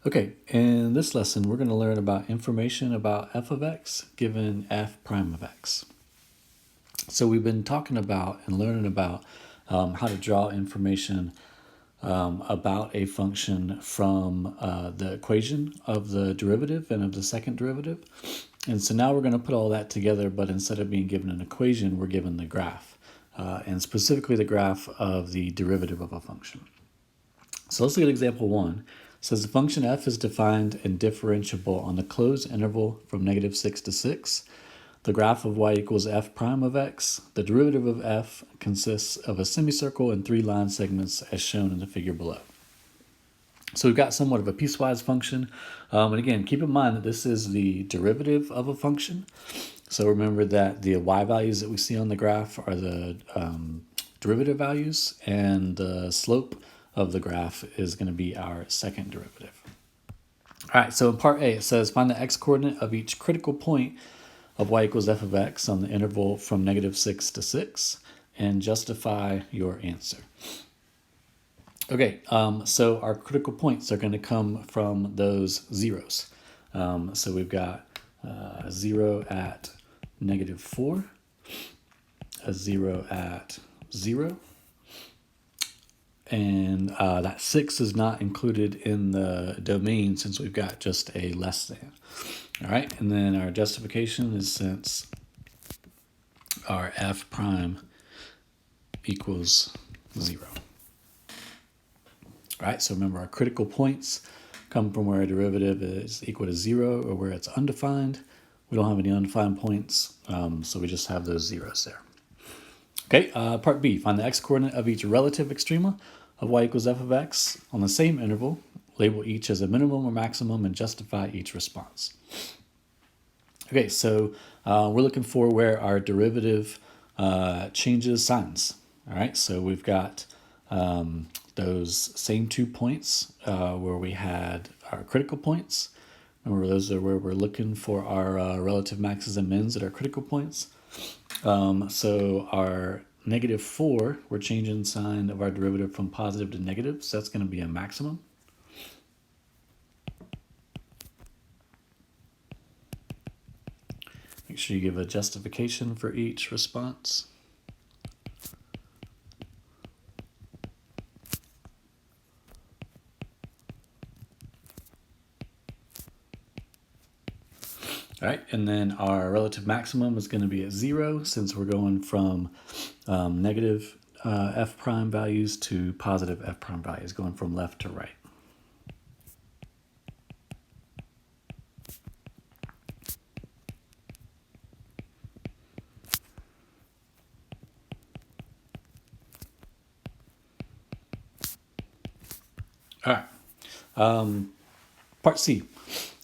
Okay, in this lesson, we're going to learn about information about f of x given f prime of x. So we've been talking about and learning about how to draw information about a function from the equation of the derivative and of the second derivative. And so now we're going to put all that together, but instead of being given an equation, we're given the graph, and specifically the graph of the derivative of a function. So let's look at example 1. It says the function f is defined and differentiable on the closed interval from -6 to 6. The graph of y equals f prime of x. The derivative of f consists of a semicircle and 3 line segments as shown in the figure below. So we've got somewhat of a piecewise function. And again, keep in mind that this is the derivative of a function. So remember that the y values that we see on the graph are the derivative values, and the slope of the graph is going to be our second derivative. All right, so in part A, it says find the x-coordinate of each critical point of y equals f of x on the interval from -6 to 6 and justify your answer. Okay, so our critical points are going to come from those zeros. So we've got 0 at -4, a 0 at 0, and that 6 is not included in the domain since we've got just a less than. All right, and then our justification is since our f prime equals 0. All right, so remember our critical points come from where a derivative is equal to 0 or where it's undefined. We don't have any undefined points, so we just have those zeros there. Okay, part B, find the x-coordinate of each relative extrema of y equals f of x on the same interval. Label each as a minimum or maximum and justify each response. Okay, so we're looking for where our derivative changes signs. All right, so we've got those same 2 points where we had our critical points. Remember, those are where we're looking for our relative maxes and mins at our critical points. So our -4, we're changing sign of our derivative from positive to negative, so that's going to be a maximum. Make sure you give a justification for each response. All right, and then our relative maximum is going to be at 0 since we're going from negative f prime values to positive f prime values, going from left to right. All right, part C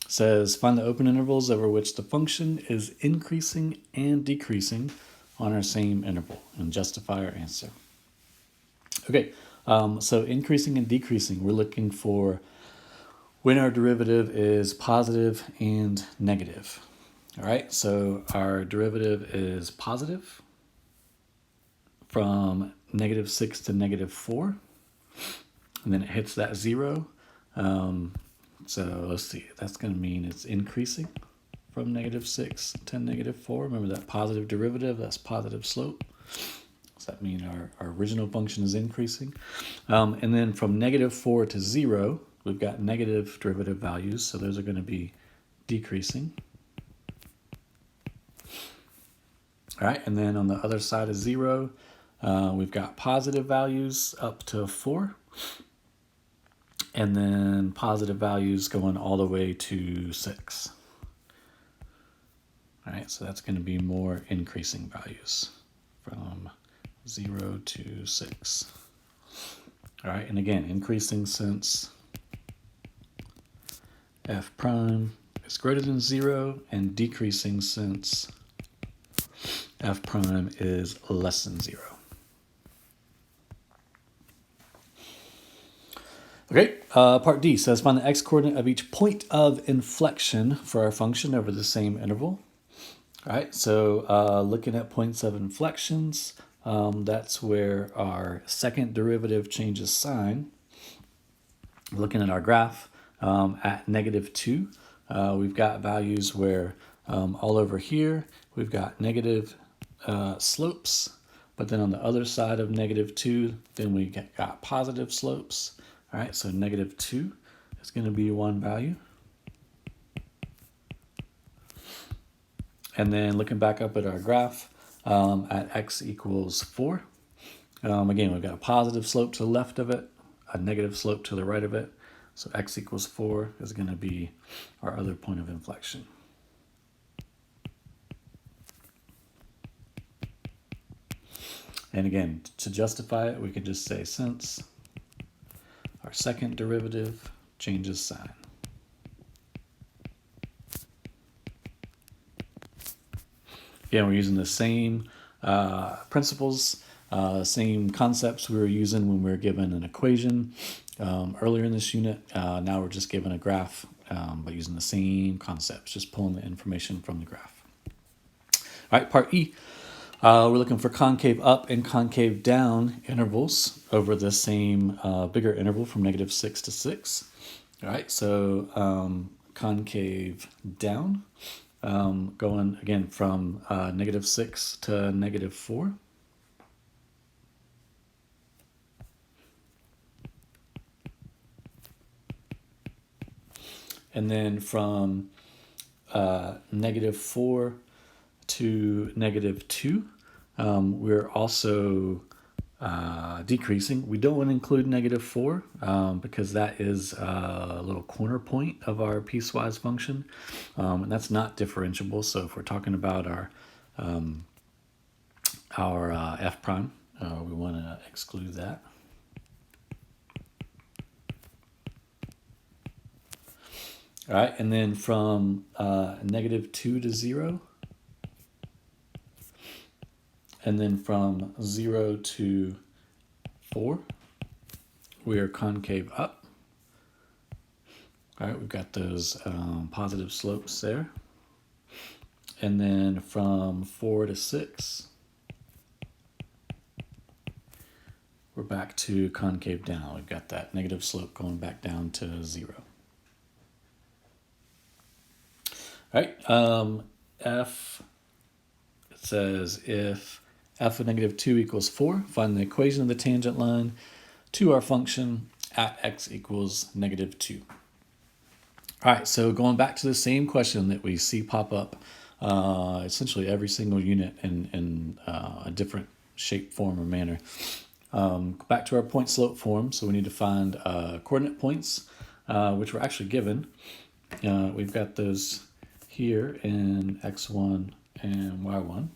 says find the open intervals over which the function is increasing and decreasing on our same interval and justify our answer. Okay, so increasing and decreasing, we're looking for when our derivative is positive and negative. All right, so our derivative is positive from -6 to -4, and then it hits that 0. So let's see, that's going to mean it's increasing from -6 to -4. Remember that positive derivative, that's positive slope. Does that mean our original function is increasing? And then from -4 to 0, we've got negative derivative values, so those are going to be decreasing. All right, and then on the other side of 0, we've got positive values up to 4. And then positive values going all the way to 6. All right, so that's going to be more increasing values from 0 to 6. All right, and again, increasing since f prime is greater than 0, and decreasing since f prime is less than 0. Okay, part D says find the x-coordinate of each point of inflection for our function over the same interval. All right, so looking at points of inflections, that's where our second derivative changes sign. Looking at our graph, At negative 2, we've got values where all over here we've got negative slopes, but then on the other side of negative 2, then we got positive slopes. All right, so negative 2 is going to be one value. And then looking back up at our graph, at x equals 4, again, we've got a positive slope to the left of it, a negative slope to the right of it. So x equals 4 is going to be our other point of inflection. And again, to justify it, we can just say since our second derivative changes sign. Again, we're using the same principles, same concepts we were using when we were given an equation earlier in this unit. Now we're just given a graph, but using the same concepts, just pulling the information from the graph. All right, part E. We're looking for concave up and concave down intervals over the same bigger interval from negative 6 to 6. All right, so concave down, going again from negative 6 to negative 4. And then from negative 4 to negative 2, we're also decreasing. We don't want to include negative 4 because that is a little corner point of our piecewise function, and that's not differentiable. So if we're talking about our f prime, we want to exclude that. All right, and then from negative 2 to 0, and then from 0 to 4, we are concave up. All right, we've got those positive slopes there. And then from 4 to 6, we're back to concave down. We've got that negative slope going back down to 0. All right, f, it says if f of negative 2 equals 4, find the equation of the tangent line to our function at x equals negative 2. All right, so going back to the same question that we see pop up essentially every single unit in a different shape, form, or manner. Back to our point slope form, so we need to find coordinate points, which were actually given. We've got those here in x1 and y1.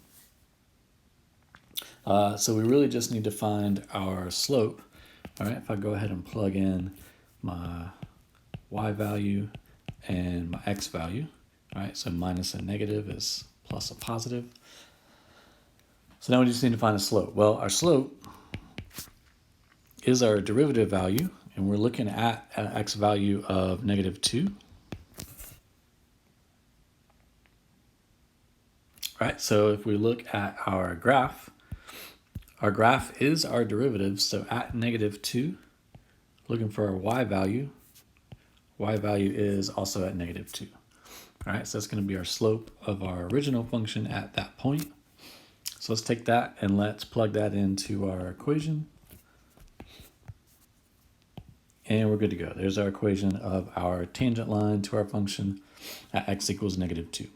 So we really just need to find our slope. All right, if I go ahead and plug in my y value and my x value, all right, so minus a negative is plus a positive. So now we just need to find a slope. Well, our slope is our derivative value, and we're looking at an x value of negative 2. All right, so if we look at our graph is our derivative. So at negative 2, looking for our y value is also at negative 2. All right, so that's going to be our slope of our original function at that point. So let's take that and let's plug that into our equation. And we're good to go. There's our equation of our tangent line to our function at x equals negative 2.